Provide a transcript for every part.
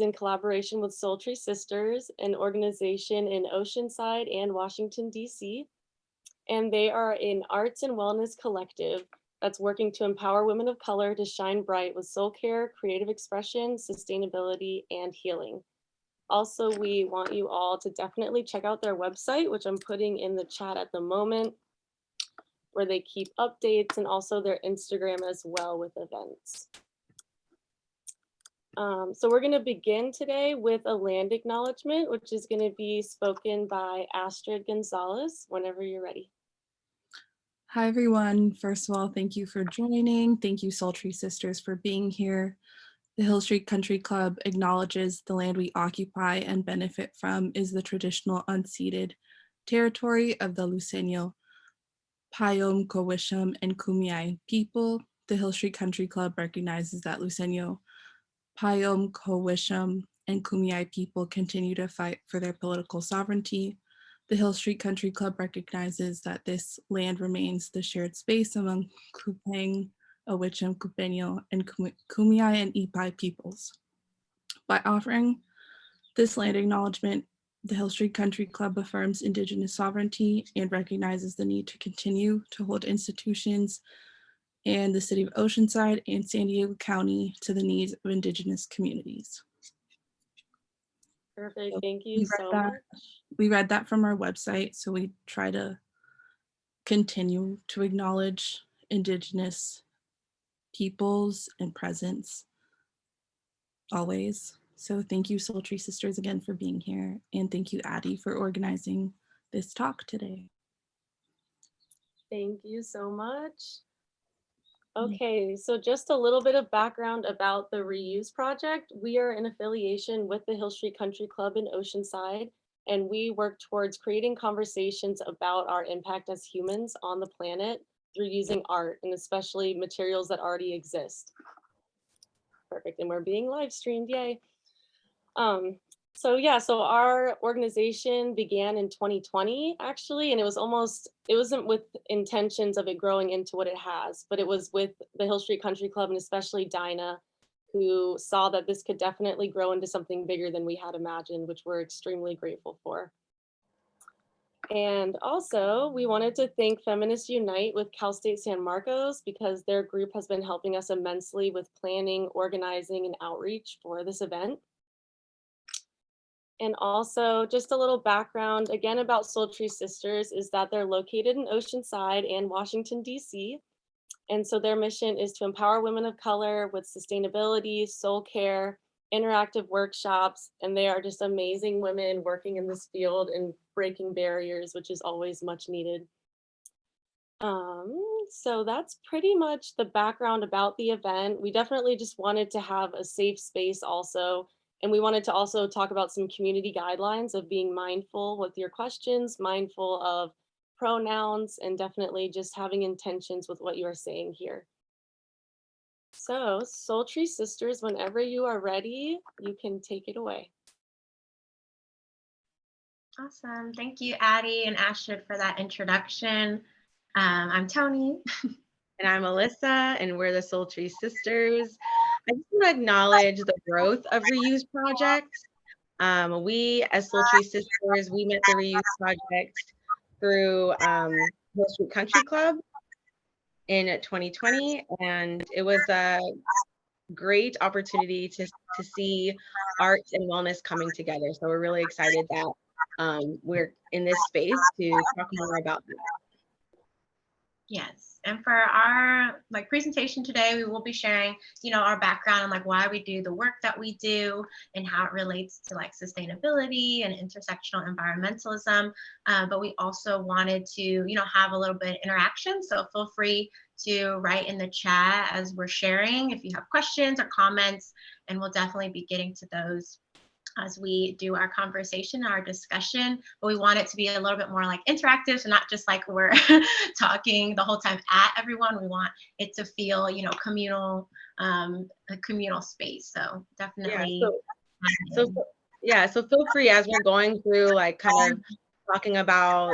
is in collaboration with Soul Tree Sisters, an organization in Oceanside and Washington, D.C. And they are an arts and wellness collective that's working to empower women of color to shine bright with soul care, creative expression, sustainability, and healing. Also, we want you all to definitely check out their website, which I'm putting in the chat at the moment, where they keep updates, and also their Instagram as well with events. So we're going to begin today with a land acknowledgement, which is going to be spoken by Astrid Gonzalez whenever you're ready. Hi, everyone. First of all, thank you for joining. Thank you, Soul Tree Sisters, for being here. The Hill Street Country Club acknowledges the land we occupy and benefit from is the traditional unceded territory of the Luiseño, Payom, Cowishem, and Kumeyaay people. The Hill Street Country Club recognizes that Luiseño, Payom, Cowishem, and Kumeyaay people continue to fight for their political sovereignty. The Hill Street Country Club recognizes that this land remains the shared space among Kupang, Awichem, Kupenyo, and Kumeyaay and Ipai peoples. By offering this land acknowledgement, the Hill Street Country Club affirms Indigenous sovereignty and recognizes the need to continue to hold institutions and the city of Oceanside and San Diego County to the needs of Indigenous communities. Perfect, thank you so much. We read that from our website, so we try to continue to acknowledge Indigenous peoples and presence always. So thank you, Soul Tree Sisters, again for being here, and thank you, Addie, for organizing this talk today. Thank you so much. Okay, so just a little bit of background about the Reuse Project. We are in affiliation with the Hill Street Country Club in Oceanside, and we work towards creating conversations about our impact as humans on the planet through using art, and especially materials that already exist. Perfect, and we're being live streamed, yay. So our organization began in 2020 actually, and it wasn't with intentions of it growing into what it has, but it was with the Hill Street Country Club and especially Dinah, who saw that this could definitely grow into something bigger than we had imagined, which we're extremely grateful for. And also, we wanted to thank Feminists Unite with Cal State San Marcos because their group has been helping us immensely with planning, organizing, and outreach for this event. And also just a little background again about Soul Tree Sisters is that they're located in Oceanside and Washington, D.C. And so their mission is to empower women of color with sustainability, soul care, interactive workshops, and they are just amazing women working in this field and breaking barriers, which is always much needed. So that's pretty much the background about the event. We definitely just wanted to have a safe space also. And we wanted to also talk about some community guidelines of being mindful with your questions, mindful of pronouns, and definitely just having intentions with what you are saying here. So Soul Tree Sisters, whenever you are ready, you can take it away. Awesome. Thank you, Addie and Astrid, for that introduction. I'm Tony. And I'm Alyssa, and we're the Soul Tree Sisters. I just want to acknowledge the growth of Reuse Project. We, as Soul Tree Sisters, we met the Reuse Project through Hill Street Country Club in 2020, and it was a great opportunity to see arts and wellness coming together. So we're really excited that we're in this space to talk more about that. Yes, and for our presentation today, we will be sharing, our background and why we do the work that we do and how it relates to sustainability and intersectional environmentalism. But we also wanted to, have a little bit of interaction. So feel free to write in the chat as we're sharing if you have questions or comments, and we'll definitely be getting to those as we do our conversation, our discussion. But we want it to be a little bit more interactive, so not just we're talking the whole time at everyone. We want it to feel, communal, a communal space. So definitely. Yeah, so feel free as we're going through kind of talking about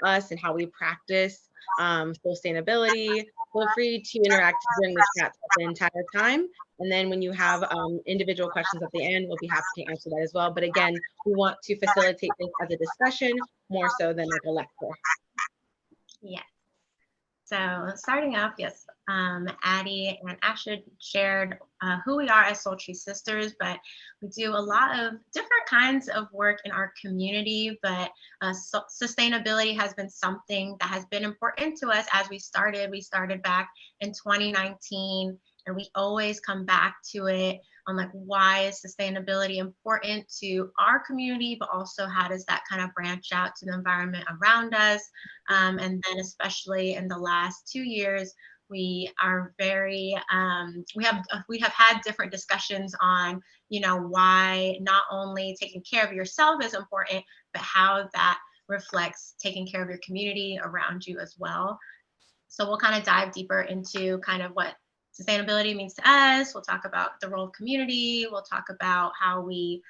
us and how we practice sustainability. Feel free to interact during the chat the entire time. And then when you have individual questions at the end, we'll be happy to answer that as well. But again, we want to facilitate this as a discussion more so than like a lecture. Yeah. So starting off, yes, Addie and Ashid shared who we are as Sultry Sisters, but we do a lot of different kinds of work in our community, but sustainability has been something that has been important to us as we started. We started back in 2019, and we always come back to it on like, why is sustainability important to our community, but also how does that kind of branch out to the environment around us? And then especially in the last 2 years, we are very, we have had different discussions on, you know, why not only taking care of yourself is important, but how that reflects taking care of your community around you as well. So we'll kind of dive deeper into kind of what sustainability means to us. We'll talk about the role of community. We'll talk about how we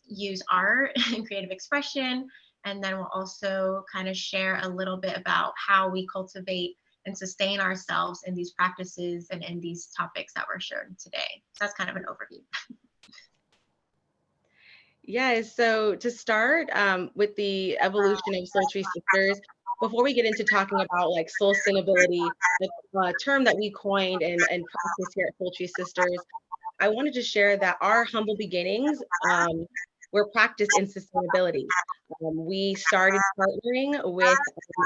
use art and creative expression. And then we'll also kind of share a little bit about how we cultivate and sustain ourselves in these practices and in these topics that we're sharing today. So that's kind of an overview. Yeah, so to start with the evolution of Sultry Sisters, before we get into talking about like soul sustainability, the term that we coined and practice here at Sultry Sisters, I wanted to share that our humble beginnings were practiced in sustainability. We started partnering with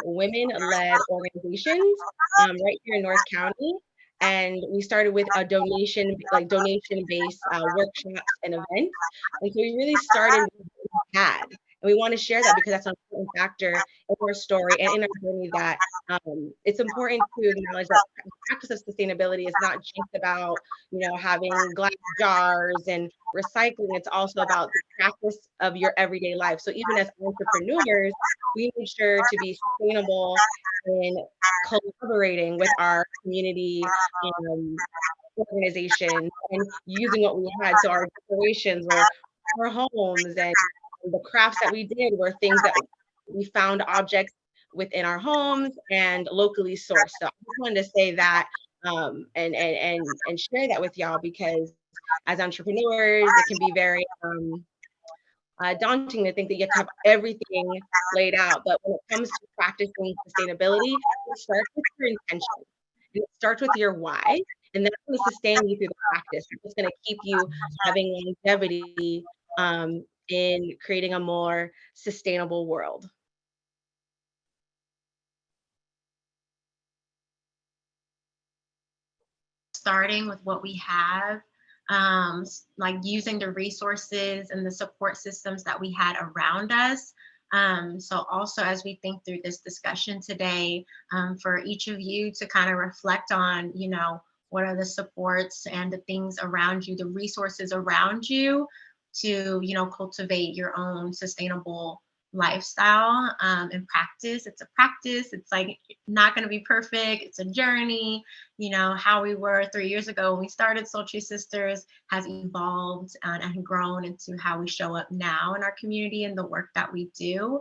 women-led organizations right here in North County. And we started with a donation-based workshops and events. And so we really started with what we had. And we want to share that because that's an important factor in our story and in our journey, that it's important to acknowledge that the practice of sustainability is not just about, you know, having glass jars and recycling. It's also about the practice of your everyday life. So even as entrepreneurs, we make sure to be sustainable in collaborating with our community organization and using what we had. So our decorations were our homes, and the crafts that we did were things that we found objects within our homes and locally sourced. So I just wanted to say that and share that with y'all, because as entrepreneurs, it can be very daunting to think that you have to have everything laid out. But when it comes to practicing sustainability, it starts with your intention. And it starts with your why. And that's going to sustain you through the practice. It's going to keep you having longevity in creating a more sustainable world. Starting with what we have, like using the resources and the support systems that we had around us. So also, as we think through this discussion today, for each of you to kind of reflect on, you know, what are the supports and the things around you, the resources around you to, you know, cultivate your own sustainable lifestyle and practice. It's a practice. It's like not going to be perfect. It's a journey. You know, how we were 3 years ago when we started Sultry Sisters has evolved and grown into how we show up now in our community and the work that we do.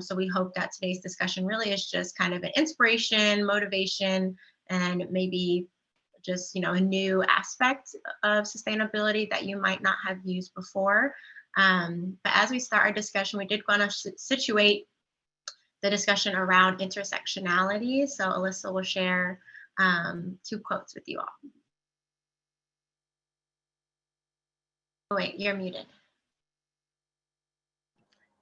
So we hope that today's discussion really is just kind of an inspiration, motivation, and maybe just, you know, a new aspect of sustainability that you might not have used before. But as we start our discussion, we did want to situate the discussion around intersectionality. So Alyssa will share 2 quotes with you all. Oh, wait, you're muted.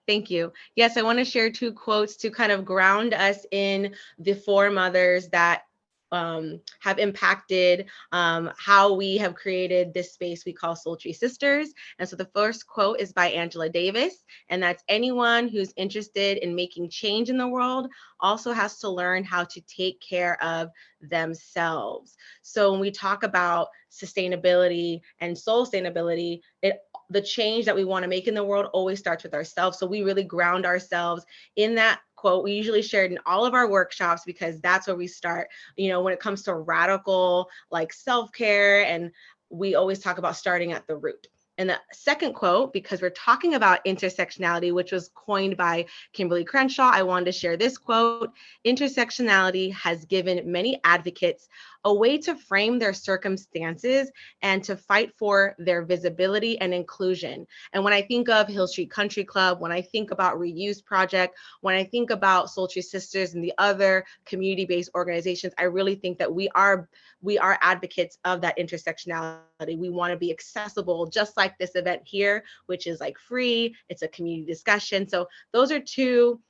Thank you. Yes, I want to share 2 quotes to kind of ground us in the 4 mothers that have impacted how we have created this space we call Sultry Sisters. And so the first quote is by Angela Davis, and that's: anyone who's interested in making change in the world also has to learn how to take care of themselves. So when we talk about sustainability and soul sustainability, the change that we want to make in the world always starts with ourselves. So we really ground ourselves in that quote. We usually share it in all of our workshops because that's where we start, you know, when it comes to radical like self-care, and we always talk about starting at the root. And the second quote, because we're talking about intersectionality, which was coined by Kimberly Crenshaw, I wanted to share this quote: "Intersectionality has given many advocates a way to frame their circumstances and to fight for their visibility and inclusion." And when I think of Hill Street Country Club, when I think about Reuse Project, when I think about Sultry Sisters and the other community-based organizations, I really think that we are advocates of that intersectionality. We want to be accessible, just like this event here, which is like free. It's a community discussion. So those are two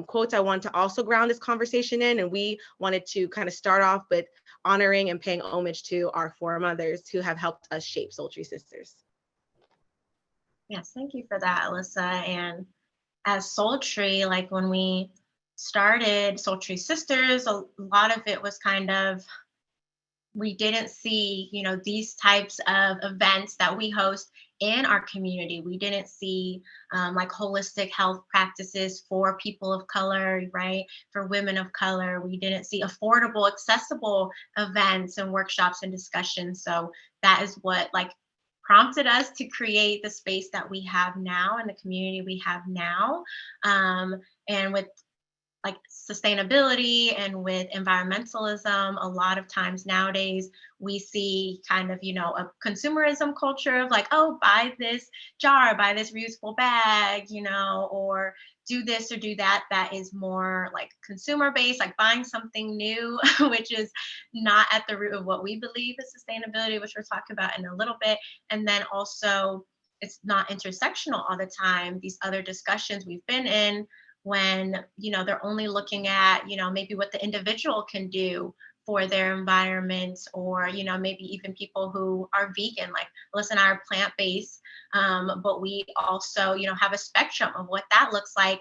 quotes I want to also ground this conversation in. And we wanted to kind of start off with honoring and paying homage to our foremothers who have helped us shape Sultry Sisters. Yes, thank you for that, Alyssa. And as Sultry, like when we started Sultry Sisters, a lot of it was kind of, we didn't see, you know, these types of events that we host in our community. We didn't see like holistic health practices for people of color, right? For women of color. We didn't see affordable, accessible events and workshops and discussions. So that is what like prompted us to create the space that we have now and the community we have now. And with like sustainability and with environmentalism, a lot of times nowadays we see kind of, you know, a consumerism culture of like, oh, buy this jar, buy this reusable bag, you know, or do this or do that. That is more like consumer based, like buying something new, which is not at the root of what we believe is sustainability, which we're talking about in a little bit. And then also, it's not intersectional all the time. These other discussions we've been in, when, you know, they're only looking at, you know, maybe what the individual can do for their environment, or, you know, maybe even people who are vegan, like Alyssa and I are plant-based, but we also, you know, have a spectrum of what that looks like,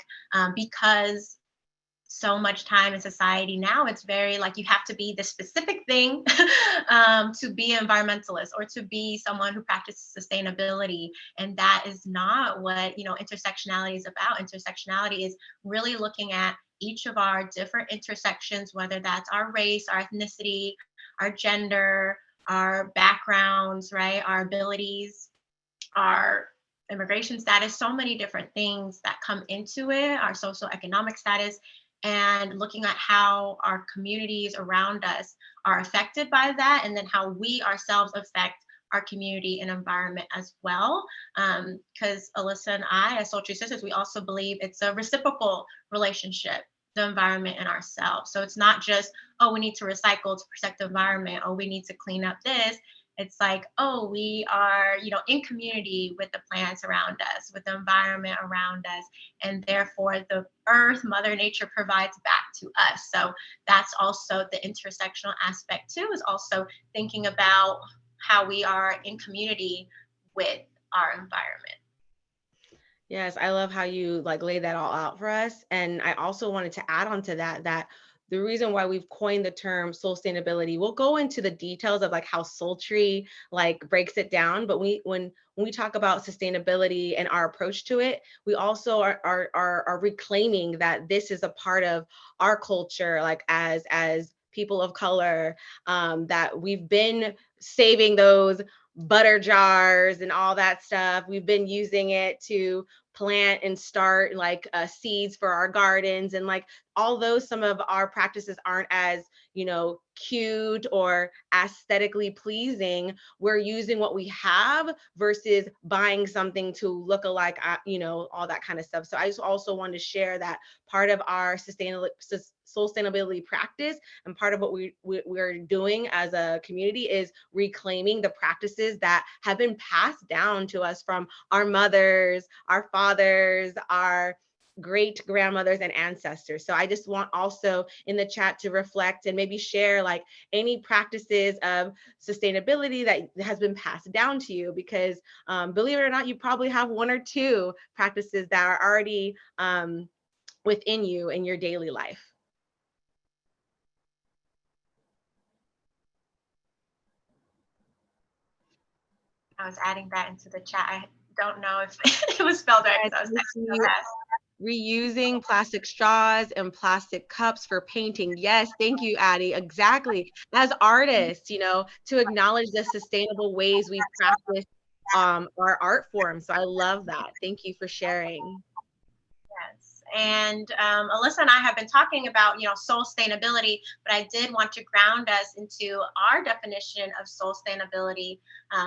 because so much time in society now, it's very like you have to be the specific thing to be an environmentalist or to be someone who practices sustainability. And that is not what, you know, intersectionality is about. Intersectionality is really looking at each of our different intersections, whether that's our race, our ethnicity, our gender, our backgrounds, right, our abilities, our immigration status, so many different things that come into it, our socioeconomic status, and looking at how our communities around us are affected by that, and then how we ourselves affect our community and environment as well. Because Alyssa and I, as Sultry Sisters, we also believe it's a reciprocal relationship, the environment and ourselves. So it's not just, oh, we need to recycle to protect the environment, or we need to clean up this. It's like, oh, we are, you know, in community with the plants around us, with the environment around us, and therefore the earth, Mother Nature provides back to us. So that's also the intersectional aspect too, is also thinking about how we are in community with our environment. Yes, I love how you like lay that all out for us. And I also wanted to add on to that, that the reason why we've coined the term soul sustainability, we'll go into the details of like how Sultry like breaks it down. But when we talk about sustainability and our approach to it, we also are reclaiming that this is a part of our culture, like as people of color, that we've been saving those butter jars and all that stuff. We've been using it to plant and start like seeds for our gardens, and like although some of our practices aren't as, you know, cute or aesthetically pleasing, we're using what we have versus buying something to look alike, you know, all that kind of stuff. So I just also wanted to share that part of our sustainability practice, and part of what we're doing as a community is reclaiming the practices that have been passed down to us from our mothers, our fathers, our great grandmothers and ancestors. So I just want also in the chat to reflect and maybe share like any practices of sustainability that has been passed down to you, because believe it or not, you probably have one or two practices that are already within you in your daily life. I was adding that into the chat. I don't know if it was spelled right because I was texting so fast. Reusing plastic straws and plastic cups for painting. Yes, thank you, Addie. Exactly. As artists, you know, to acknowledge the sustainable ways we practice our art form. So I love that. Thank you for sharing. Yes. And Alyssa and I have been talking about, soul sustainability, but I did want to ground us into our definition of soul sustainability.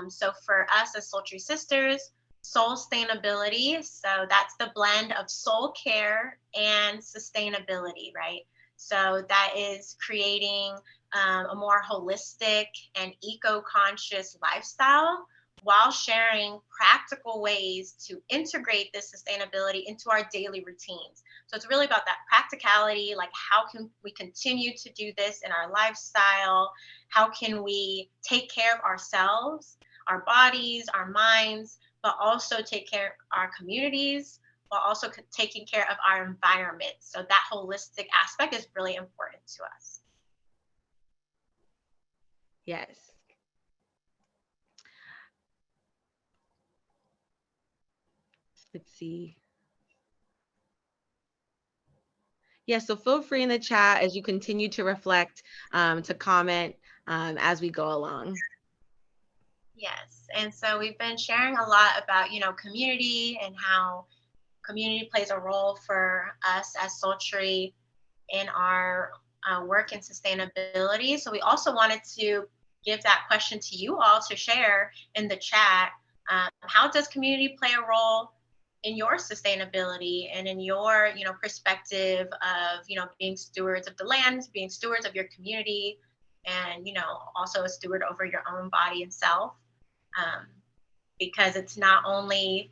So for us as Sultry Sisters, soul sustainability, so that's the blend of soul care and sustainability, right? So that is creating a more holistic and eco-conscious lifestyle while sharing practical ways to integrate this sustainability into our daily routines. So it's really about that practicality, like how can we continue to do this in our lifestyle? How can we take care of ourselves, our bodies, our minds, but also take care of our communities, while also taking care of our environment. So that holistic aspect is really important to us. Yes. Let's see. Yeah, so feel free in the chat as you continue to reflect, to comment as we go along. Yes, and so we've been sharing a lot about, community and how community plays a role for us as Sultry in our work in sustainability. So we also wanted to give that question to you all to share in the chat. How does community play a role in your sustainability and in your, perspective of, being stewards of the land, being stewards of your community, and, also a steward over your own body and self? Because it's not only,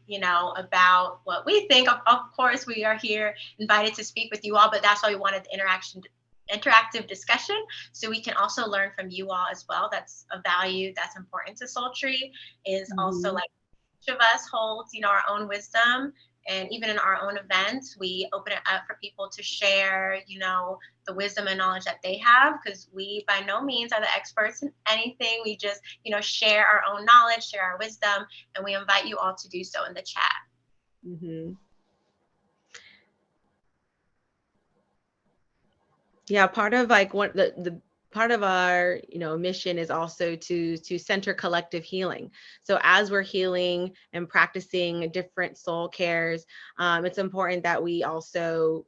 about what we think. Of course, we are here invited to speak with you all, but that's why we wanted the interactive discussion, so we can also learn from you all as well. That's a value that's important to Sultry, is also like each of us holds, our own wisdom. And even in our own events, we open it up for people to share, the wisdom and knowledge that they have, because we by no means are the experts in anything. We just, share our own knowledge, share our wisdom, and we invite you all to do so in the chat. Mm-hmm. Yeah, part of like what the part of our mission is also to center collective healing. So as we're healing and practicing different soul cares, it's important that we also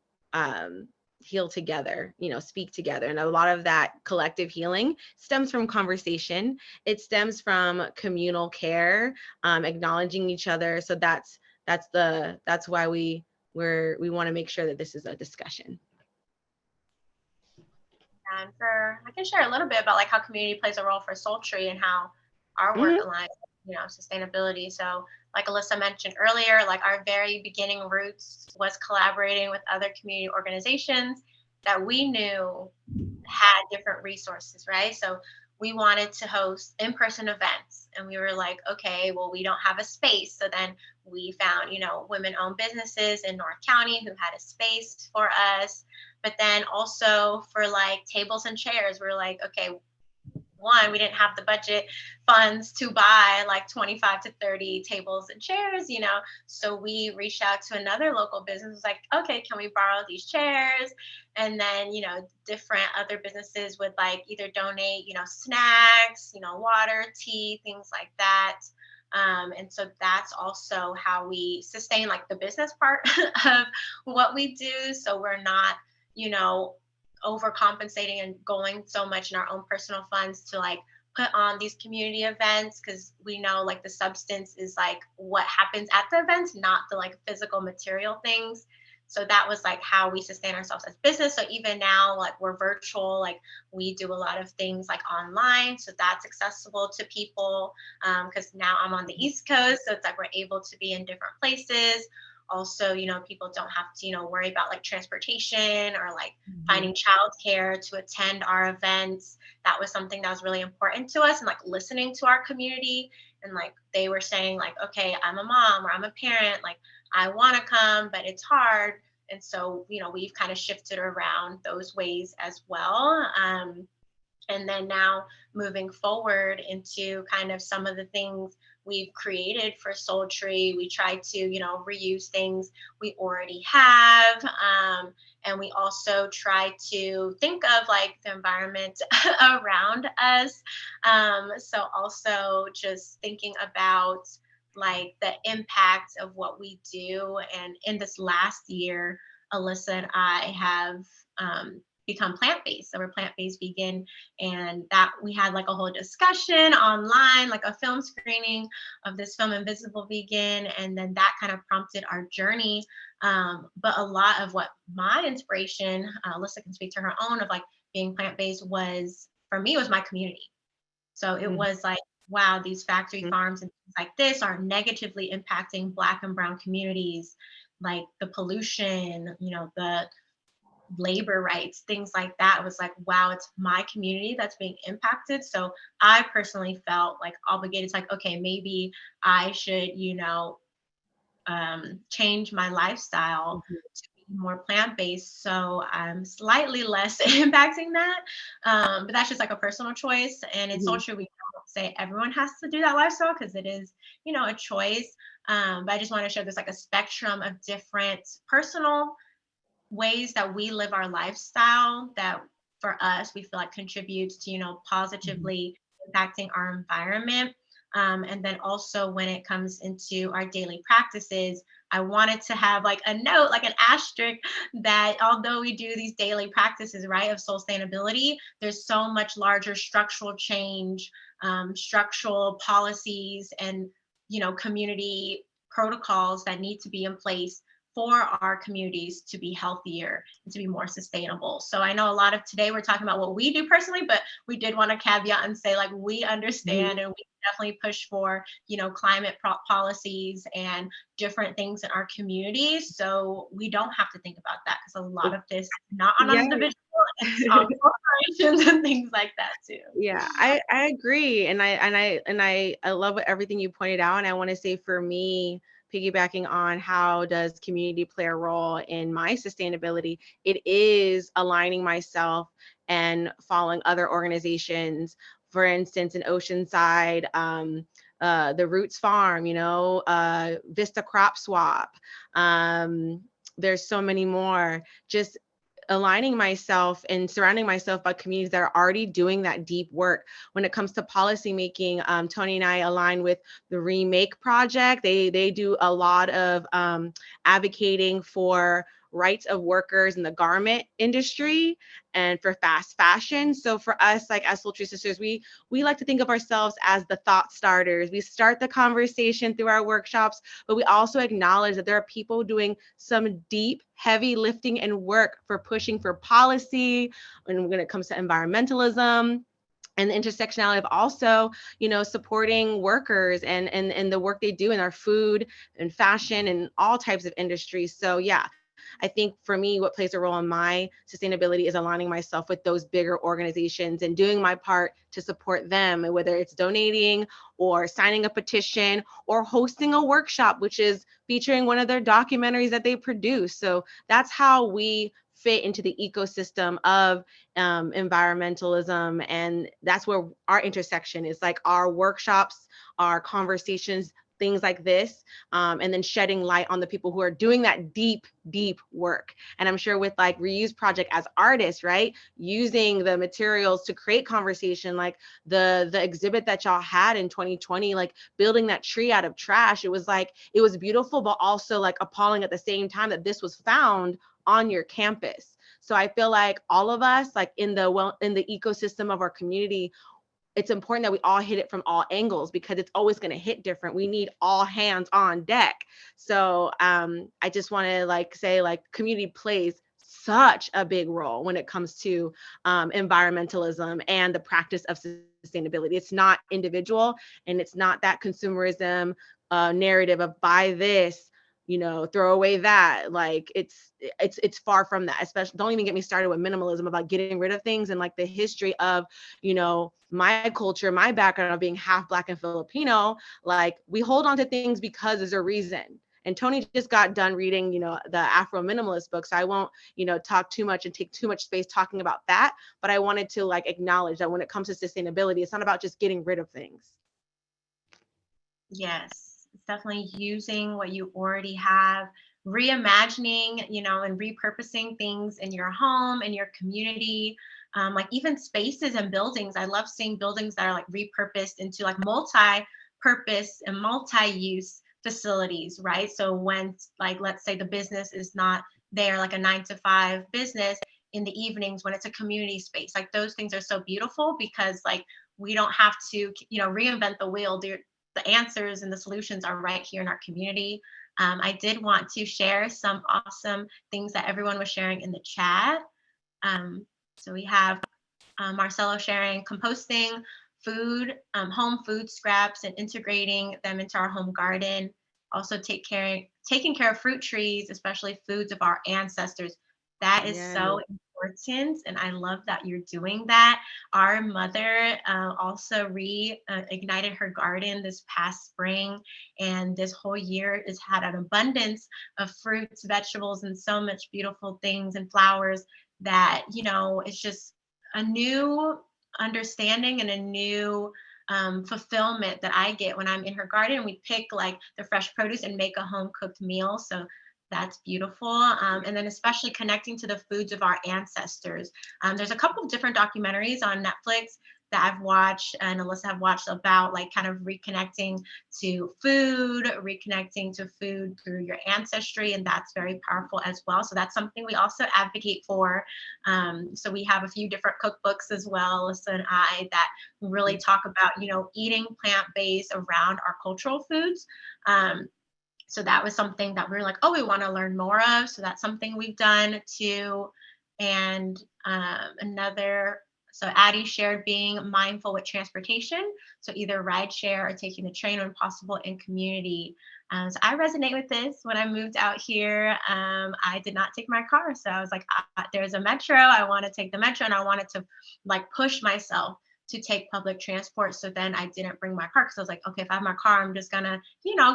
heal together, speak together. And a lot of that collective healing stems from conversation. It stems from communal care, acknowledging each other. So that's why we want to make sure that this is a discussion. And I can share a little bit about like how community plays a role for Sultry and how our work aligns with, sustainability. So like Alyssa mentioned earlier, like our very beginning roots was collaborating with other community organizations that we knew had different resources, right? So we wanted to host in-person events, and we were like, okay, well, we don't have a space. So then we found, women-owned businesses in North County who had a space for us. But then also for like tables and chairs, we're like, okay, one, we didn't have the budget funds to buy like 25 to 30 tables and chairs, so we reached out to another local business, like, okay, can we borrow these chairs? And then, different other businesses would like either donate, snacks, water, tea, things like that. And so that's also how we sustain like the business part of what we do. So we're not, overcompensating and going so much in our own personal funds to like put on these community events, because we know like the substance is like what happens at the events, not the like physical material things. So that was like how we sustain ourselves as business. So even now, like we're virtual, like we do a lot of things like online, so that's accessible to people, because now I'm on the East Coast, so it's like we're able to be in different places. Also, people don't have to, worry about like transportation or like finding childcare to attend our events. That was something that was really important to us, and like listening to our community. And like they were saying like, okay, I'm a mom or I'm a parent, like I want to come, but it's hard. And so, we've kind of shifted around those ways as well. And then now moving forward into kind of some of the things we've created for Sultry, we try to, reuse things we already have. And we also try to think of like the environment around us. So also just thinking about like the impact of what we do. And in this last year, Alyssa and I have become plant-based. So we're plant-based vegan, and that we had like a whole discussion online, like a film screening of this film Invisible Vegan, and then that kind of prompted our journey. But a lot of what my inspiration, Alyssa can speak to her own, of like being plant-based, was for me was my community. So it was like, wow, these factory farms and things like this are negatively impacting Black and Brown communities, like the pollution, you know, the labor rights, things like that. It was like, wow, it's my community that's being impacted. So I personally felt like obligated. It's like, okay, maybe I should, you know, change my lifestyle to be more plant-based, so I'm slightly less impacting that. But that's just like a personal choice, and it's also we don't say everyone has to do that lifestyle, because it is, you know, a choice. But I just want to show there's like a spectrum of different personal ways that we live our lifestyle that for us we feel like contributes to, you know, positively impacting our environment. And then also when it comes into our daily practices, I wanted to have like a note, like an asterisk, that although we do these daily practices, right, of sustainability, there's so much larger structural change, structural policies, and, you know, community protocols that need to be in place for our communities to be healthier and to be more sustainable. So I know a lot of today we're talking about what we do personally, but we did want to caveat and say, like, we understand and we definitely push for, you know, climate policies and different things in our communities. So we don't have to think about that, because a lot of this is not on an individual, it's on corporations and things like that too. Yeah, I agree. And I love everything you pointed out. And I want to say, for me, piggybacking on how does community play a role in my sustainability, it is aligning myself and following other organizations. For instance, in Oceanside, the Roots Farm, you know, Vista Crop Swap. There's so many more. Just aligning myself and surrounding myself by communities that are already doing that deep work. When it comes to policy making, Tony and I align with the Remake Project. They do a lot of advocating for rights of workers in the garment industry and for fast fashion. So for us, like as Sultry Sisters, we like to think of ourselves as the thought starters. We start the conversation through our workshops, but we also acknowledge that there are people doing some deep, heavy lifting and work for pushing for policy. And when it comes to environmentalism and the intersectionality of also, you know, supporting workers and the work they do in our food and fashion and all types of industries. So yeah, I think for me, what plays a role in my sustainability is aligning myself with those bigger organizations and doing my part to support them, whether it's donating or signing a petition or hosting a workshop, which is featuring one of their documentaries that they produce. So that's how we fit into the ecosystem of environmentalism. And that's where our intersection is, like our workshops, our conversations, things like this, and then shedding light on the people who are doing that deep, deep work. And I'm sure with like Reuse Project as artists, right, using the materials to create conversation, like the exhibit that y'all had in 2020, like building that tree out of trash. It was like, it was beautiful, but also like appalling at the same time that this was found on your campus. So I feel like all of us, like in the ecosystem of our community, it's important that we all hit it from all angles, because it's always going to hit different. We need all hands on deck. So I just want to like say, like, community plays such a big role when it comes to environmentalism and the practice of sustainability. It's not individual, and it's not that consumerism narrative of buy this, you know, throw away that. Like it's far from that. Especially, don't even get me started with minimalism, about getting rid of things, and like the history of, you know, my culture, my background of being half Black and Filipino. Like, we hold on to things because there's a reason. And Tony just got done reading, you know, the Afro Minimalist book, so I won't, you know, talk too much and take too much space talking about that. But I wanted to like acknowledge that when it comes to sustainability, it's not about just getting rid of things. Yes, it's definitely using what you already have, reimagining, you know, and repurposing things in your home, in your community, like even spaces and buildings. I love seeing buildings that are like repurposed into like multi purpose and multi-use facilities, right? So when, like, let's say the business is not there, like a 9 to 5 business, in the evenings when it's a community space, like those things are so beautiful because like we don't have to, reinvent the wheel. The answers and the solutions are right here in our community. I did want to share some awesome things that everyone was sharing in the chat. So we have Marcelo sharing composting food, home food scraps, and integrating them into our home garden. Also taking care of fruit trees, especially foods of our ancestors. That is Yeah. so important, and I love that you're doing that. Our mother also reignited her garden this past spring, and this whole year has had an abundance of fruits, vegetables, and so much beautiful things and flowers that, it's just a new understanding and a new fulfillment that I get when I'm in her garden. We pick like the fresh produce and make a home cooked meal. So that's beautiful. And then especially connecting to the foods of our ancestors. There's a couple of different documentaries on Netflix that I've watched and Alyssa have watched about like kind of reconnecting to food through your ancestry. And that's very powerful as well. So that's something we also advocate for. So we have a few different cookbooks as well, Alyssa and I, that really talk about, eating plant-based around our cultural foods. So that was something that we were like, oh, we want to learn more of. So that's something we've done too. And so Addie shared being mindful with transportation. So either ride share or taking the train when possible in community. So I resonate with this. When I moved out here, I did not take my car. So I was like, there's a metro. I want to take the metro, and I wanted to like push myself to take public transport. So then I didn't bring my car because I was like, okay, if I have my car, I'm just gonna,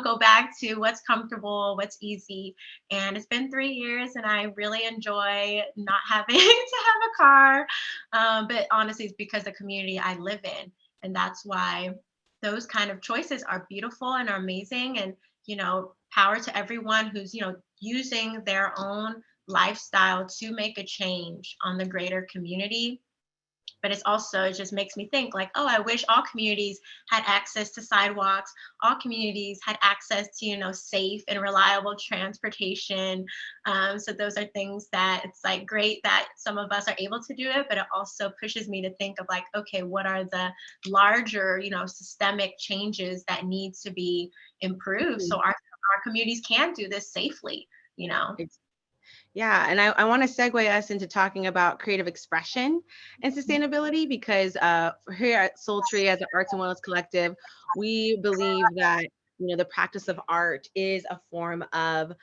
go back to what's comfortable, what's easy. And it's been 3 years and I really enjoy not having to have a car. But honestly, it's because the community I live in. And that's why those kind of choices are beautiful and are amazing. And, power to everyone who's, using their own lifestyle to make a change on the greater community. But it just makes me think like, oh, I wish all communities had access to sidewalks, all communities had access to, safe and reliable transportation. So those are things that it's like great that some of us are able to do it, but it also pushes me to think of like, okay, what are the larger, systemic changes that need to be improved so our communities can do this safely, Yeah, and I want to segue us into talking about creative expression and sustainability because here at Sultry as an arts and wellness collective, we believe that the practice of art is a form of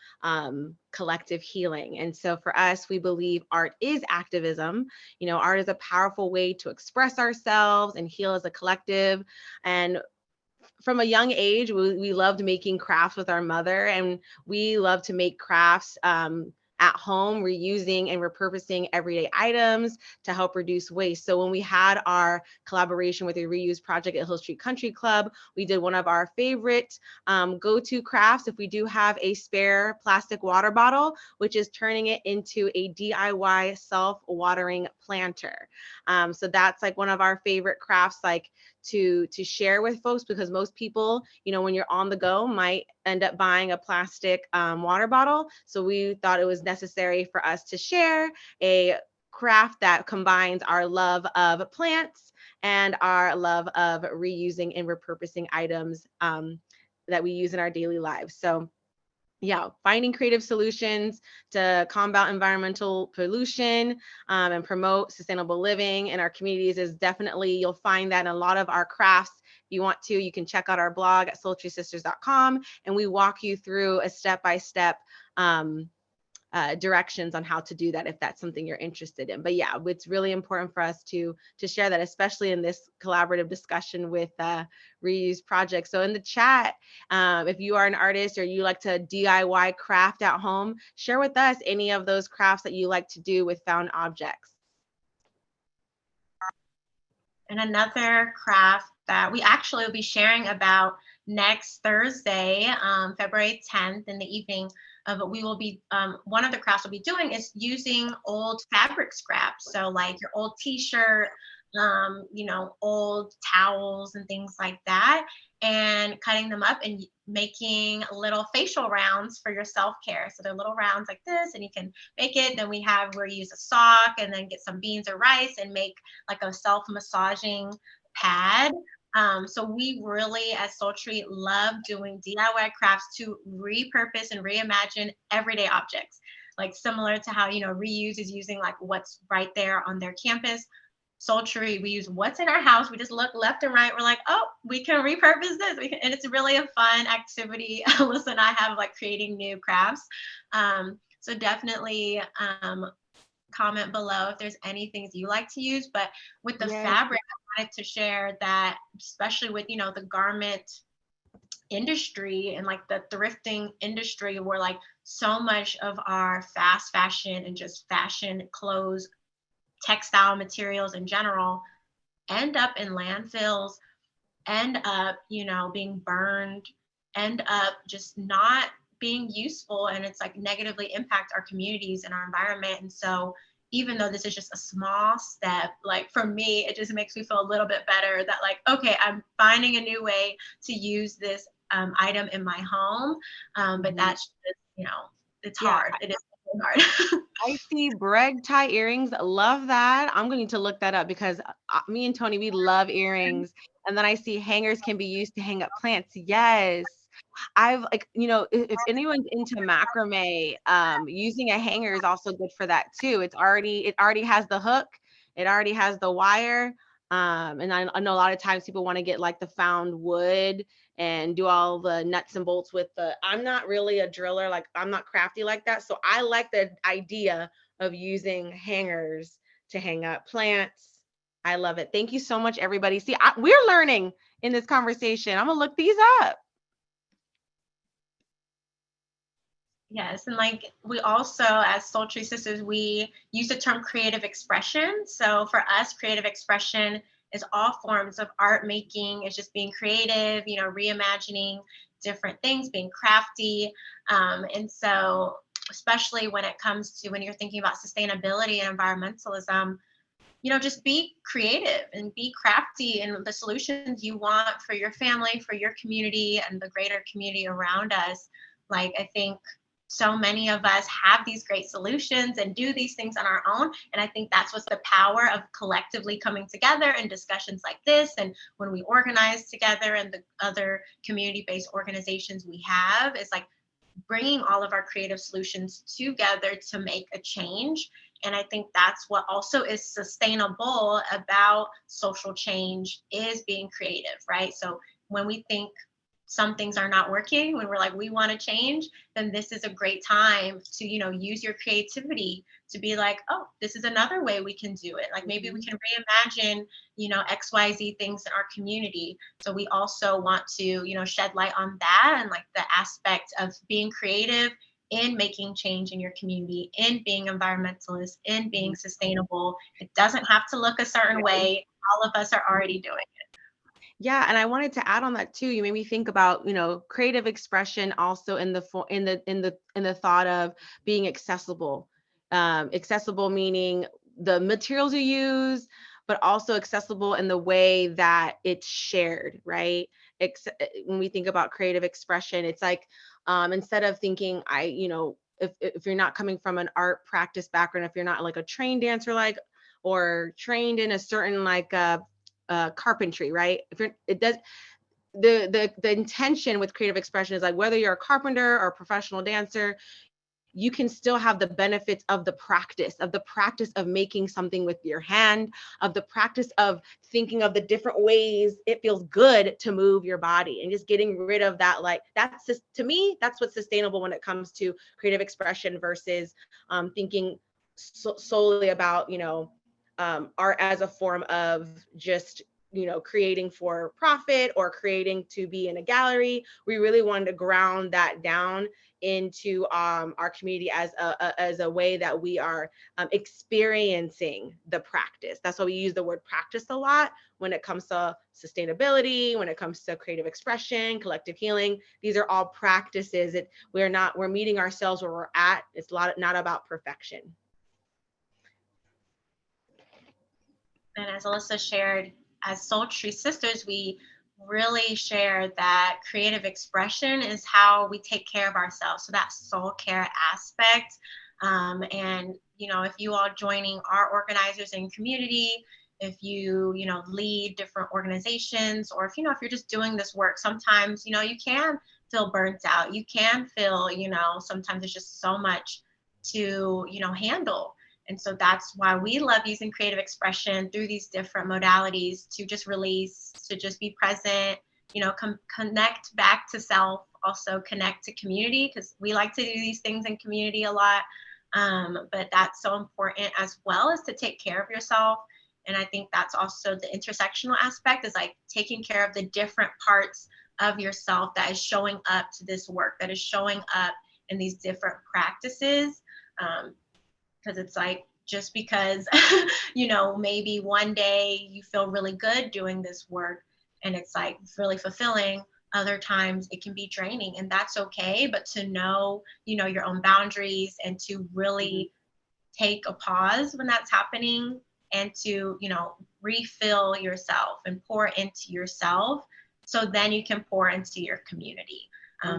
collective healing. And so for us, we believe art is activism. Art is a powerful way to express ourselves and heal as a collective. And from a young age, we loved making crafts with our mother, and we love to make crafts at home, reusing and repurposing everyday items to help reduce waste. So when we had our collaboration with a reuse project at Hill Street Country Club, we did one of our favorite go-to crafts if we do have a spare plastic water bottle, which is turning it into a DIY self-watering planter. So that's like one of our favorite crafts, like to share with folks, because most people, when you're on the go, might end up buying a plastic water bottle. So we thought it was necessary for us to share a craft that combines our love of plants and our love of reusing and repurposing items that we use in our daily lives. So yeah, finding creative solutions to combat environmental pollution and promote sustainable living in our communities is definitely, you'll find that in a lot of our crafts. If you want to, you can check out our blog at sultrysisters.com, and we walk you through a step-by-step directions on how to do that if that's something you're interested in. But yeah, it's really important for us to share that, especially in this collaborative discussion with reuse projects. So in the chat, if you are an artist or you like to DIY craft at home, share with us any of those crafts that you like to do with found objects. And another craft that we actually will be sharing about next Thursday, February 10th in the evening, but we will be, one of the crafts we'll be doing is using old fabric scraps. So like your old t-shirt, you know, old towels and things like that, and cutting them up and making little facial rounds for your self-care. So they're little rounds like this, and you can make it. Then we have where you use a sock and then get some beans or rice and make like a self-massaging pad. So we really, as Sultry, love doing DIY crafts to repurpose and reimagine everyday objects. Like similar to how, you know, reuse is using like what's right there on their campus. Sultry, we use what's in our house. We just look left and right. We're like, oh, we can repurpose this. And it's really a fun activity. Alyssa and I have like creating new crafts. So definitely comment below if there's any things you like to use. But with the fabric, I wanted to share that, especially with, you know, the garment industry and like the thrifting industry, where like so much of our fast fashion and just fashion clothes, textile materials in general, end up in landfills, end up, you know, being burned, end up just not being useful, and it's like negatively impact our communities and our environment. And so even though this is just a small step, like for me, it just makes me feel a little bit better that like, okay, I'm finding a new way to use this item in my home. But that's just, you know, it's hard. It is hard. I see breg tie earrings. Love that. I'm going to look that up because me and Tony, we love earrings. And then I see hangers can be used to hang up plants. Yes. I've like, you know, if anyone's into macrame, using a hanger is also good for that too. It already has the hook. It already has the wire. And I know a lot of times people want to get like the found wood and do all the nuts and bolts with I'm not really a driller, like I'm not crafty like that. So I like the idea of using hangers to hang up plants. I love it. Thank you so much, everybody. See, we're learning in this conversation. I'm gonna look these up. Yes, and like we also, as Sultry Sisters, we use the term creative expression. So for us, creative expression is all forms of art making. It's just being creative, you know, reimagining different things, being crafty. And so especially when it comes to when you're thinking about sustainability and environmentalism, you know, just be creative and be crafty in the solutions you want for your family, for your community, and the greater community around us. Like, I think so many of us have these great solutions and do these things on our own. And I think that's what's the power of collectively coming together in discussions like this. And when we organize together and the other community-based organizations we have, is like bringing all of our creative solutions together to make a change. And I think that's what also is sustainable about social change, is being creative, right? So when we think some things are not working, when we're like, we want to change, then this is a great time to, you know, use your creativity to be like, oh, this is another way we can do it. Like maybe we can reimagine, you know, XYZ things in our community. So we also want to, you know, shed light on that, and like the aspect of being creative in making change in your community, in being environmentalist, in being sustainable. It doesn't have to look a certain way. All of us are already doing it. Yeah, and I wanted to add on that too. You made me think about, you know, creative expression also in the thought of being accessible. Accessible meaning the materials you use, but also accessible in the way that it's shared, right? When we think about creative expression, it's like instead of thinking if you're not coming from an art practice background, if you're not like a trained dancer, like, or trained in a certain like carpentry, right? The intention with creative expression is like whether you're a carpenter or a professional dancer, you can still have the benefits of the practice of making something with your hand, of the practice of thinking of the different ways it feels good to move your body, and just getting rid of that. Like that's just, to me, that's what's sustainable when it comes to creative expression versus thinking solely about, art as a form of just, creating for profit or creating to be in a gallery. We really wanted to ground that down into our community as a way that we are experiencing the practice. That's why we use the word practice a lot when it comes to sustainability, when it comes to creative expression, collective healing. These are all practices that we're meeting ourselves where we're at. It's not about perfection. And as Alyssa shared, as Soul Tree Sisters, we really share that creative expression is how we take care of ourselves. So that soul care aspect. And, if you are joining our organizers in community, if you, lead different organizations, or if you're just doing this work, sometimes, you can feel burnt out. You can feel, sometimes there's just so much to, handle. And so that's why we love using creative expression through these different modalities to just release, to just be present, connect back to self, also connect to community, because we like to do these things in community a lot. But that's so important as well, as to take care of yourself. And I think that's also the intersectional aspect, is like taking care of the different parts of yourself that is showing up to this work, that is showing up in these different practices. Because it's like, just because, maybe one day you feel really good doing this work and it's like really fulfilling, other times it can be draining, and that's okay. But to know, your own boundaries, and to really take a pause when that's happening, and to, refill yourself and pour into yourself, so then you can pour into your community.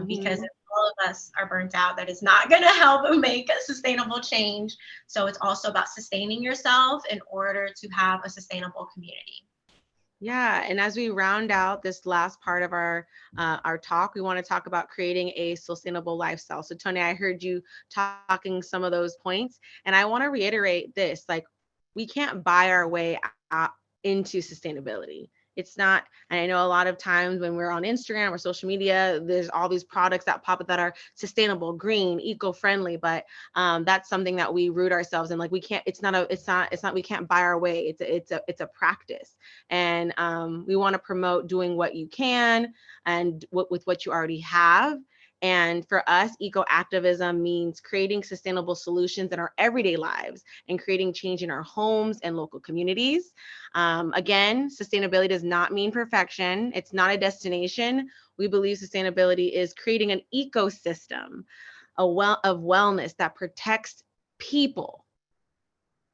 Because if all of us are burnt out, that is not going to help make a sustainable change. So it's also about sustaining yourself in order to have a sustainable community. Yeah, and as we round out this last part of our talk, we want to talk about creating a sustainable lifestyle. So Tony, I heard you talking some of those points, and I want to reiterate this: like, we can't buy our way out into sustainability. It's not, and I know a lot of times when we're on Instagram or social media, there's all these products that pop up that are sustainable, green, eco-friendly, but that's something that we root ourselves in. Like, we can't, we can't buy our way. It's a practice. And we want to promote doing what you can and with what you already have. And for us, eco-activism means creating sustainable solutions in our everyday lives and creating change in our homes and local communities. Again, sustainability does not mean perfection. It's not a destination. We believe sustainability is creating an ecosystem of wellness that protects people.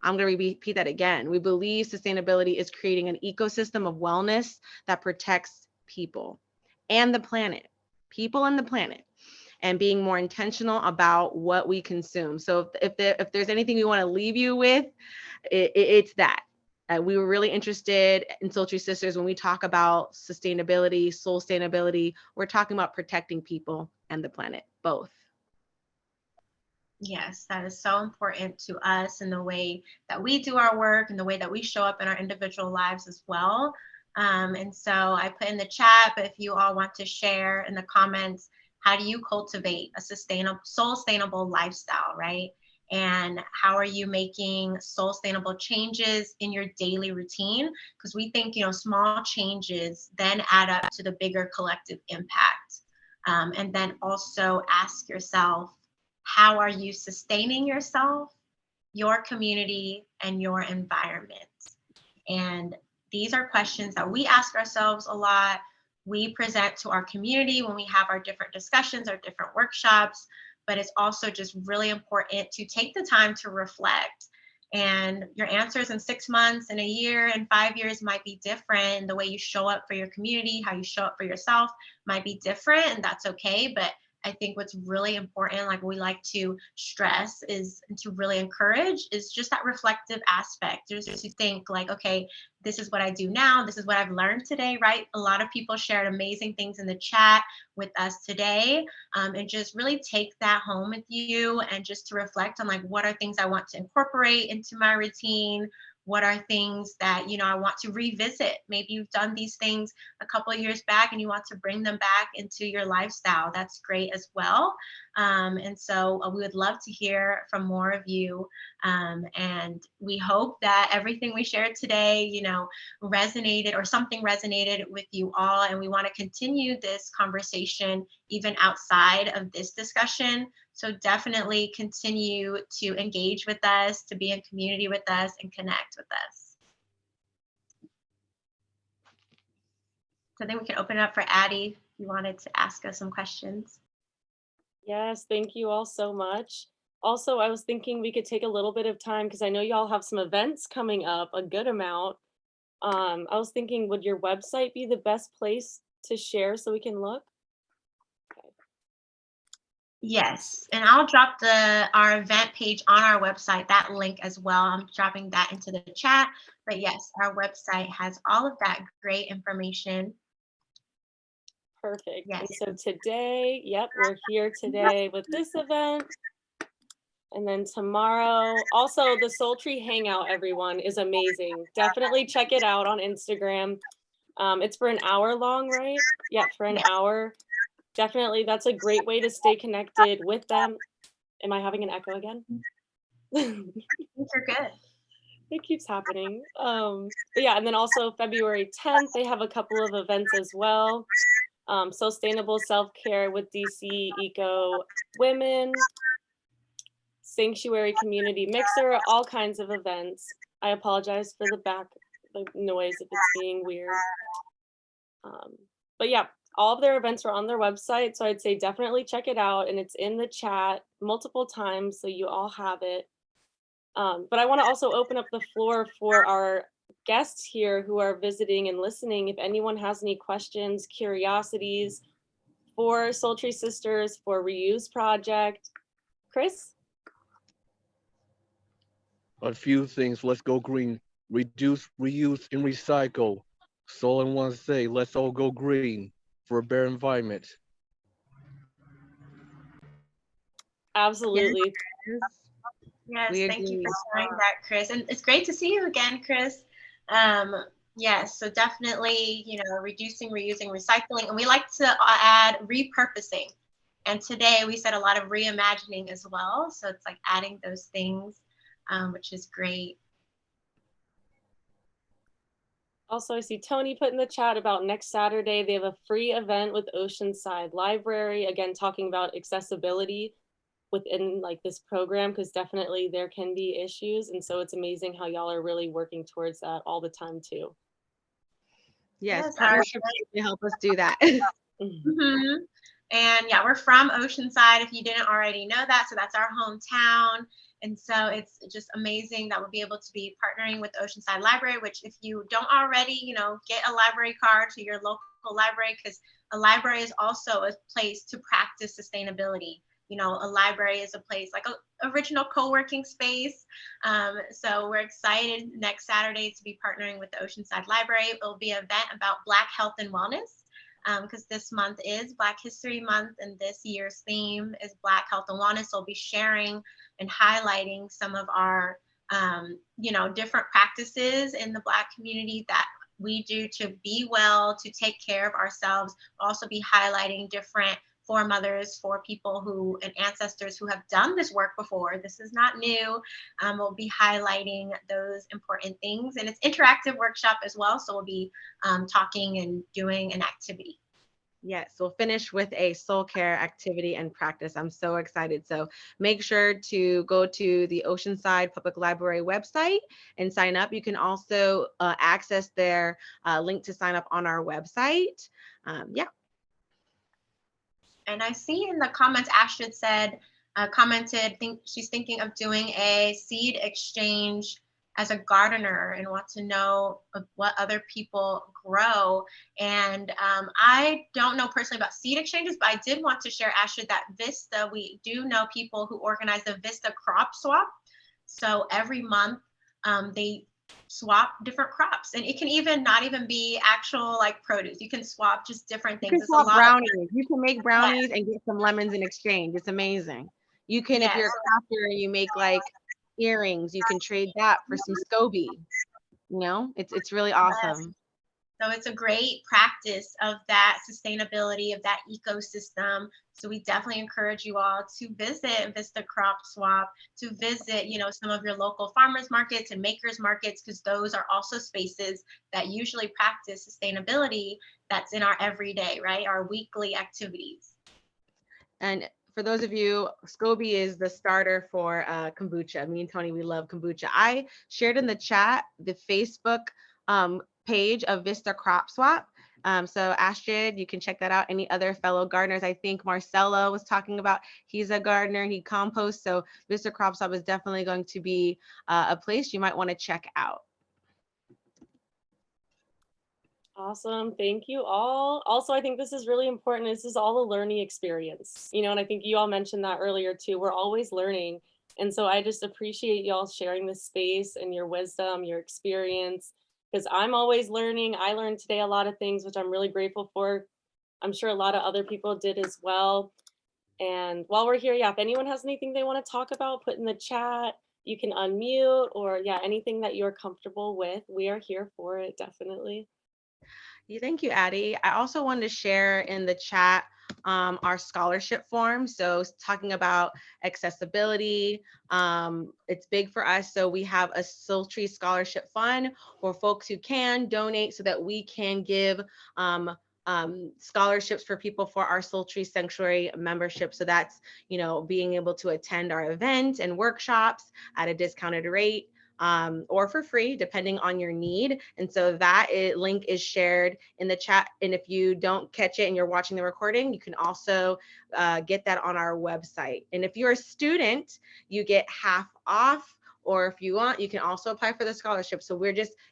I'm going to repeat that again. We believe sustainability is creating an ecosystem of wellness that protects people and the planet, people and the planet, and being more intentional about what we consume. So if there's anything we want to leave you with, it's that. We were really interested in Soul Tree Sisters when we talk about sustainability, soul sustainability, we're talking about protecting people and the planet, both. Yes, that is so important to us in the way that we do our work and the way that we show up in our individual lives as well. And so I put in the chat, but if you all want to share in the comments, how do you cultivate a sustainable lifestyle, right? And how are you making sustainable changes in your daily routine? Because we think, small changes then add up to the bigger collective impact. And then also ask yourself, how are you sustaining yourself, your community, and your environment? And these are questions that we ask ourselves a lot. We present to our community when we have our different discussions, our different workshops, but it's also just really important to take the time to reflect. And your answers in 6 months, in a year, in 5 years might be different. The way you show up for your community, how you show up for yourself might be different, and that's okay. But I think what's really important, like we like to stress, is to really encourage, is just that reflective aspect. Just to think like, okay, this is what I do now. This is what I've learned today, right? A lot of people shared amazing things in the chat with us today. And just really take that home with you, and just to reflect on like, what are things I want to incorporate into my routine? What are things that, I want to revisit? Maybe you've done these things a couple of years back and you want to bring them back into your lifestyle. That's great as well. And so we would love to hear from more of you. And we hope that everything we shared today, resonated, or something resonated with you all. And we want to continue this conversation even outside of this discussion. So definitely continue to engage with us, to be in community with us, and connect with us. So I think we can open it up for Addie, if you wanted to ask us some questions. Yes, thank you all so much. Also, I was thinking we could take a little bit of time, because I know y'all have some events coming up, a good amount. I was thinking, would your website be the best place to share so we can look? Yes, and I'll drop our event page on our website, that link as well. I'm dropping that into the chat. But yes, our website has all of that great information. Perfect. And Yes. so today, yep, we're here today with this event. And then tomorrow, also the Soul Tree Hangout, everyone, is amazing. Definitely check it out on Instagram. It's for an hour long, right? Yeah, for an hour. Definitely, that's a great way to stay connected with them. Am I having an echo again? You're good. It keeps happening. But yeah, and then also February 10th, they have a couple of events as well. Sustainable Self-Care with DC Eco Women, Sanctuary Community Mixer, all kinds of events. I apologize for the noise if it's being weird. But yeah, all of their events are on their website, so I'd say definitely check it out, and it's in the chat multiple times, so you all have it. But I want to also open up the floor for our guests here who are visiting and listening. If anyone has any questions, curiosities for Soul Tree Sisters, for Reuse Project. Chris? A few things. Let's go green. Reduce, reuse, and recycle. So I want to say, let's all go green for a better environment. Absolutely. Yes, We thank you agree. for sharing that, Chris. And it's great to see you again, Chris. Yes, so definitely, reducing, reusing, recycling. And we like to add repurposing. And today we said a lot of reimagining as well. So it's like adding those things, which is great. Also, I see Tony put in the chat about next Saturday. They have a free event with Oceanside Library, again, talking about accessibility within like this program, because definitely there can be issues. And so it's amazing how y'all are really working towards that all the time too. Yes, partnerships can help us do that. Mm-hmm. And yeah, we're from Oceanside, if you didn't already know that. So that's our hometown. And so it's just amazing that we'll be able to be partnering with Oceanside Library, which if you don't already, get a library card to your local library, because a library is also a place to practice sustainability. A library is a place like an original co-working space. So we're excited next Saturday to be partnering with the Oceanside Library. It will be an event about Black health and wellness. Because this month is Black History Month, and this year's theme is Black Health and Wellness. So we'll be sharing and highlighting some of our, different practices in the Black community that we do to be well, to take care of ourselves. We'll also be highlighting different foremothers, for people and ancestors who have done this work before. This is not new. We'll be highlighting those important things, and it's interactive workshop as well. So we'll be talking and doing an activity. Yes, we'll finish with a soul care activity and practice. I'm so excited. So make sure to go to the Oceanside Public Library website and sign up. You can also access their link to sign up on our website. Yeah. And I see in the comments, Astrid commented, she's thinking of doing a seed exchange as a gardener and want to know what other people grow. And I don't know personally about seed exchanges, but I did want to share, Astrid, that Vista, we do know people who organize the Vista crop swap. So every month they swap different crops, and it can even not even be actual like produce. You can swap just different things. You can swap brownies. You can make brownies and get some lemons in exchange. It's amazing. You can, if you're a crafter and you make like earrings, you can trade that for some SCOBY. It's really awesome. So it's a great practice of that sustainability, of that ecosystem. So we definitely encourage you all to visit Vista Crop Swap, to visit, some of your local farmers markets and makers markets, because those are also spaces that usually practice sustainability that's in our everyday, right? Our weekly activities. And for those of you, SCOBY is the starter for kombucha. Me and Tony, we love kombucha. I shared in the chat the Facebook page of Vista Crop Swap. So Astrid, you can check that out. Any other fellow gardeners? I think Marcelo was talking about, he's a gardener, he composts. So Vista Crop Swap is definitely going to be a place you might want to check out. Awesome. Thank you all. Also, I think this is really important. This is all a learning experience, and I think you all mentioned that earlier too. We're always learning. And so I just appreciate y'all sharing this space and your wisdom, your experience, because I'm always learning. I learned today a lot of things, which I'm really grateful for. I'm sure a lot of other people did as well. And while we're here, yeah, if anyone has anything they want to talk about, put in the chat. You can unmute or yeah, anything that you're comfortable with. We are here for it, definitely. Yeah, thank you, Addie. I also wanted to share in the chat our scholarship form. So talking about accessibility, it's big for us. So we have a Sultry Scholarship Fund for folks who can donate so that we can give scholarships for people for our Sultry Sanctuary membership. So that's, being able to attend our events and workshops at a discounted rate. Or for free, depending on your need. And so that link is shared in the chat. And if you don't catch it and you're watching the recording, you can also get that on our website. And if you're a student, you get half off. Or if you want, you can also apply for the scholarship. So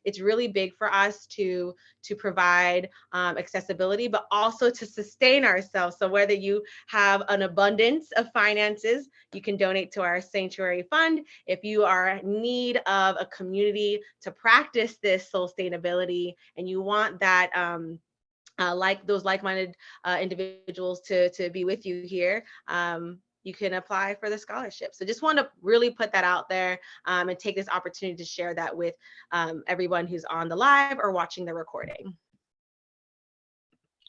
it's really big for us to provide accessibility, but also to sustain ourselves. So whether you have an abundance of finances, you can donate to our sanctuary fund. If you are in need of a community to practice this sustainability and you want that, like those like-minded individuals to be with you here, you can apply for the scholarship. So just want to really put that out there and take this opportunity to share that with everyone who's on the live or watching the recording.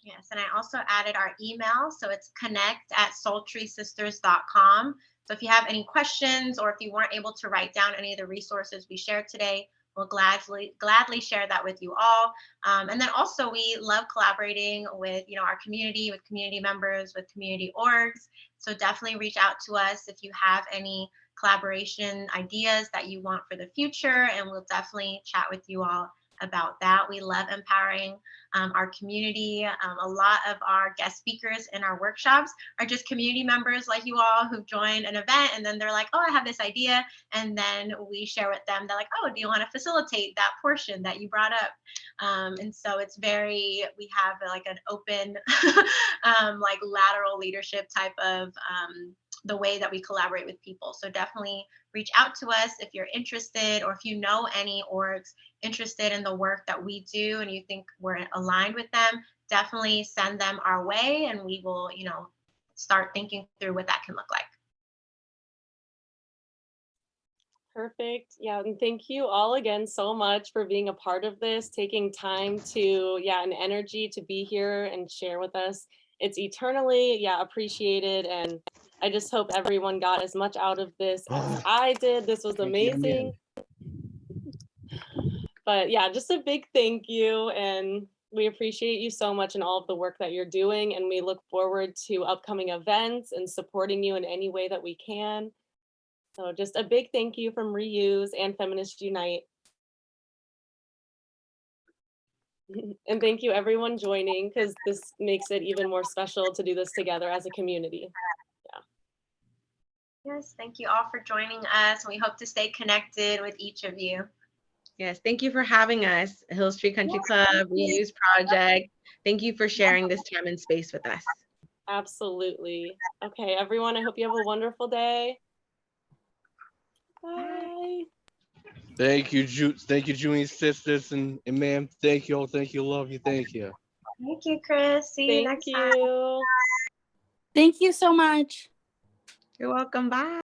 Yes, and I also added our email. So it's connect@sultrysisters.com. So if you have any questions or if you weren't able to write down any of the resources we shared today, we'll gladly share that with you all. And then also we love collaborating with our community, with community members, with community orgs. So definitely reach out to us if you have any collaboration ideas that you want for the future, and we'll definitely chat with you all about that. We love empowering our community. A lot of our guest speakers in our workshops are just community members like you all who've joined an event, and then they're like, oh, I have this idea. And then we share with them. They're like, oh, do you want to facilitate that portion that you brought up? And so we have like an open, like lateral leadership type of the way that we collaborate with people. So definitely reach out to us if you're interested, or if you know any orgs interested in the work that we do and you think we're aligned with them, definitely send them our way and we will, start thinking through what that can look like. Perfect. Yeah, and thank you all again so much for being a part of this, taking time and energy to be here and share with us. It's eternally, appreciated. And I just hope everyone got as much out of this as I did. This was amazing. But yeah, just a big thank you. And we appreciate you so much and all of the work that you're doing. And we look forward to upcoming events and supporting you in any way that we can. So just a big thank you from Reuse and Feminist Unite. And thank you everyone joining, because this makes it even more special to do this together as a community. Yes, thank you all for joining us. We hope to stay connected with each of you. Yes, thank you for having us, Hill Street Country Club, Reuse Project. Thank you for sharing this time and space with us. Absolutely. Okay, everyone, I hope you have a wonderful day. Bye. Thank you, Junior sisters and ma'am. Thank you all. Thank you, love you. Thank you. Thank you, Chris. See you next time. Thank you. Thank you so much. You're welcome. Bye.